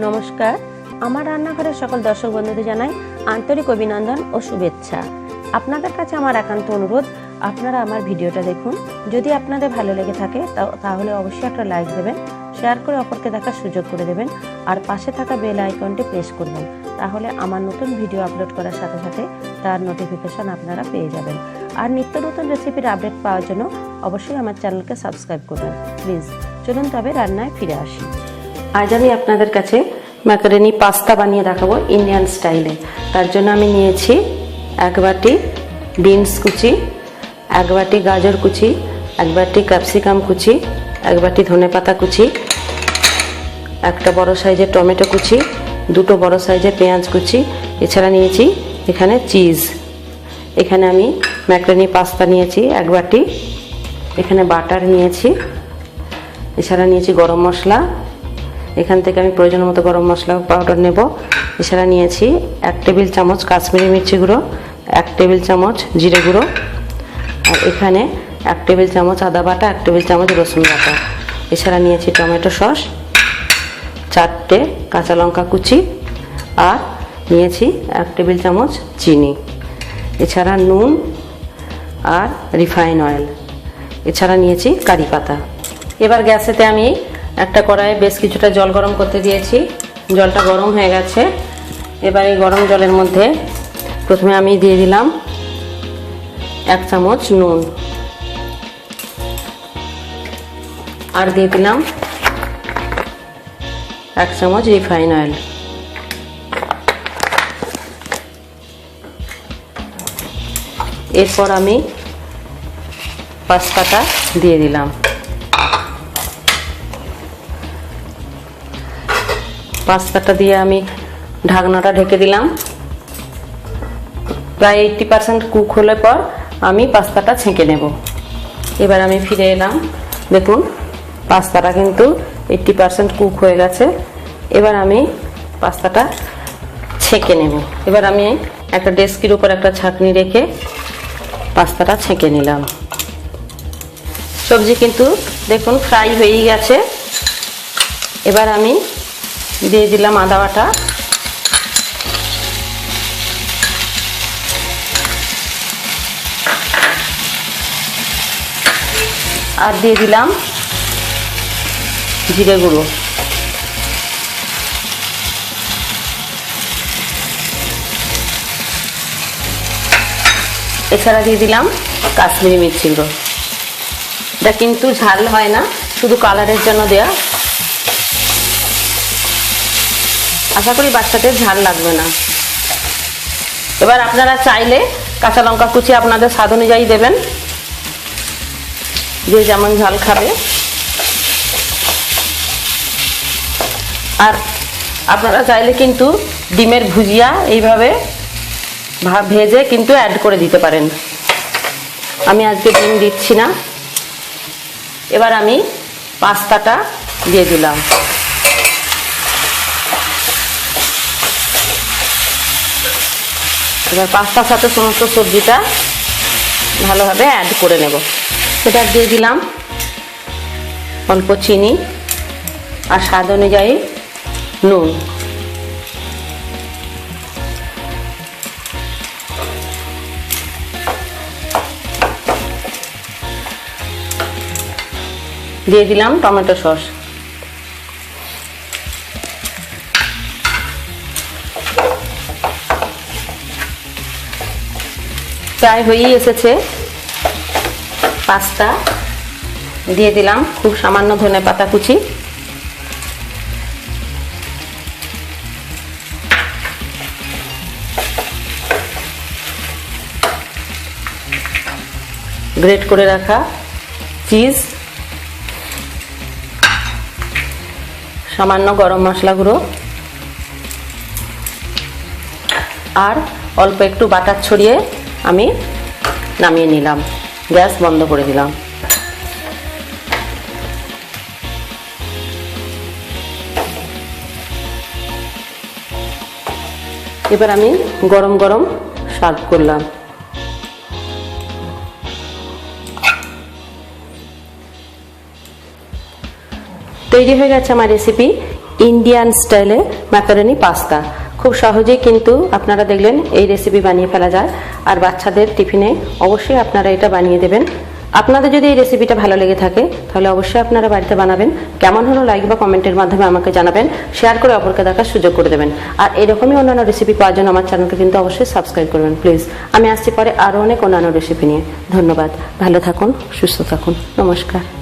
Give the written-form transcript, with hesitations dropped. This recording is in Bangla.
নমস্কার, আমার রান্নাঘরের সকল দর্শক বন্ধুদের জানাই আন্তরিক অভিনন্দন ও শুভেচ্ছা। আপনাদের কাছে আমার একান্ত অনুরোধ, আপনারা আমার ভিডিওটা দেখুন। যদি আপনাদের ভালো লেগে থাকে তাহলে অবশ্যই একটা লাইক দেবেন, শেয়ার করে অপরকে দেখার সুযোগ করে দেবেন, আর পাশে থাকা বেল আইকনটি প্রেস করবেন। তাহলে আমার নতুন ভিডিও আপলোড করার সাথে সাথে তার নোটিফিকেশন আপনারা পেয়ে যাবেন। আর নিত্য নতুন রেসিপির আপডেট পাওয়ার জন্য অবশ্যই আমার চ্যানেলকে সাবস্ক্রাইব করবেন প্লিজ। চলুন তবে রান্নায় ফিরে আসি। আজ আমি আপনাদের কাছে ম্যাকারনি পাস্তা বানিয়ে দেখাবো ইন্ডিয়ান স্টাইলে। তার জন্য আমি নিয়েছি 1 বাটি বিনস কুচি, 1 বাটি গাজর কুচি, 1 বাটি ক্যাপসিকাম কুচি, 1 বাটি ধনেপাতা কুচি, একটা বড় সাইজের টমেটো কুচি, 2টো বড় সাইজের পেঁয়াজ কুচি। এছাড়া নিয়েছি এখানে চিজ। এখানে আমি ম্যাকারনি পাস্তা নিয়েছি 1 বাটি। এখানে বাটার নিয়েছি। এছাড়া নিয়েছি গরম মশলা। এখান থেকে আমি প্রয়োজন মতো গরম মশলা পাউডার নেব। এছাড়া নিয়েছি 1 টেবিল চামচ কাশ্মীরি মির্চি গুঁড়ো, 1 টেবিল চামচ জিরে গুঁড়ো, আর এখানে 1 টেবিল চামচ আদা বাটা, 1 টেবিল চামচ রসুন বাটা। এছাড়া নিয়েছি টমেটো সস, 4টে কাঁচা লঙ্কা কুচি, আর নিয়েছি 1 টেবিল চামচ চিনি। এছাড়া নুন আর রিফাইন অয়েল। এছাড়া নিয়েছি কারি পাতা। এবার গ্যাসেতে আমি একটা কড়াইয়ে বেশ কিছুটা জল গরম করতে দিয়েছি। জলটা গরম হয়ে গেছে। এবার এই গরম জলের মধ্যে প্রথমে আমি দিয়ে দিলাম 1 চামচ নুন, আর দিয়ে দিলাম 1 চামচ রিফাইন অয়েল। এরপর আমি পাস্তাটা দিয়ে দিলাম। পাস্তাটা দিয়ে আমি ঢাকনাটা ঢেকে দিলাম। প্রায় 80% কুক হলে পর আমি পাস্তাটা ছেঁকে নেব। এবার আমি ফিরে এলাম। দেখুন পাস্তাটা কিন্তু 80% কুক হয়ে গেছে। এবার আমি পাস্তাটা ছেঁকে নেব। এবার আমি একটা ডেস্কির উপর একটা ছাঁকনি রেখে পাস্তাটা ছেঁকে নিলাম। সবজি কিন্তু দেখুন ফ্রাই হয়েই গেছে। এবার আমি দিয়ে দিলাম আদা বাটা, আর দিয়ে দিলাম জিরে গুঁড়ো। এছাড়া দিয়ে দিলাম কাশ্মীরি মির্চি গুঁড়ো। এটা কিন্তু ঝাল হয় না, শুধু কালারের জন্য দেয়া। আশা করি বাচ্চাদের ঝাল লাগবে না। এবার আপনারা চাইলে কাঁচা লঙ্কা কুচি আপনাদের স্বাদ অনুযায়ী দেবেন, যে যেমন ঝাল খাবে। আর আপনারা চাইলে কিন্তু ডিমের ভুজিয়া এইভাবে ভেজে কিন্তু অ্যাড করে দিতে পারেন। আমি আজকে ডিম দিচ্ছি না। এবার আমি পাস্তাটা দিয়ে দিলাম। এবার পাস্তার সাথে সমস্ত সবজিটা ভালোভাবে অ্যাড করে নেব। সেটা দিয়ে দিলাম অল্প চিনি আর স্বাদ অনুযায়ী নুন। দিয়ে দিলাম টমেটো সস। প্রায় হয়েই এসেছে পাস্তা। দিয়ে দিলাম খুব সামান্য ধনেপাতা কুচি। গ্রেট করে রাখা চিজ, সামান্য গরম মশলা গুঁড়ো, আর অল্প একটু বাটার ছড়িয়ে আমি নামিয়ে নিলাম। গ্যাস বন্ধ করে দিলাম। এবার আমি গরম গরম সার্ভ করলাম। তৈরি হয়ে গেছে আমার রেসিপি ইন্ডিয়ান স্টাইলে ম্যাকারনি পাস্তা। খুব সহজেই কিন্তু আপনারা দেখলেন এই রেসিপি বানিয়ে ফেলা যায়, আর বাচ্চাদের টিফিনে অবশ্যই আপনারা এটা বানিয়ে দেবেন। আপনাদের যদি এই রেসিপিটা ভালো লেগে থাকে তাহলে অবশ্যই আপনারা বাড়িতে বানাবেন। কেমন হলো লাইক বা কমেন্টের মাধ্যমে আমাকে জানাবেন, শেয়ার করে অপরকে দেখার সুযোগ করে দেবেন। আর এরকমই অন্যান্য রেসিপি পাওয়ার জন্য আমার চ্যানেলকে কিন্তু অবশ্যই সাবস্ক্রাইব করবেন প্লিজ। আমি আসছি পরে আরও অনেক অন্যান্য রেসিপি নিয়ে। ধন্যবাদ, ভালো থাকুন, সুস্থ থাকুন, নমস্কার।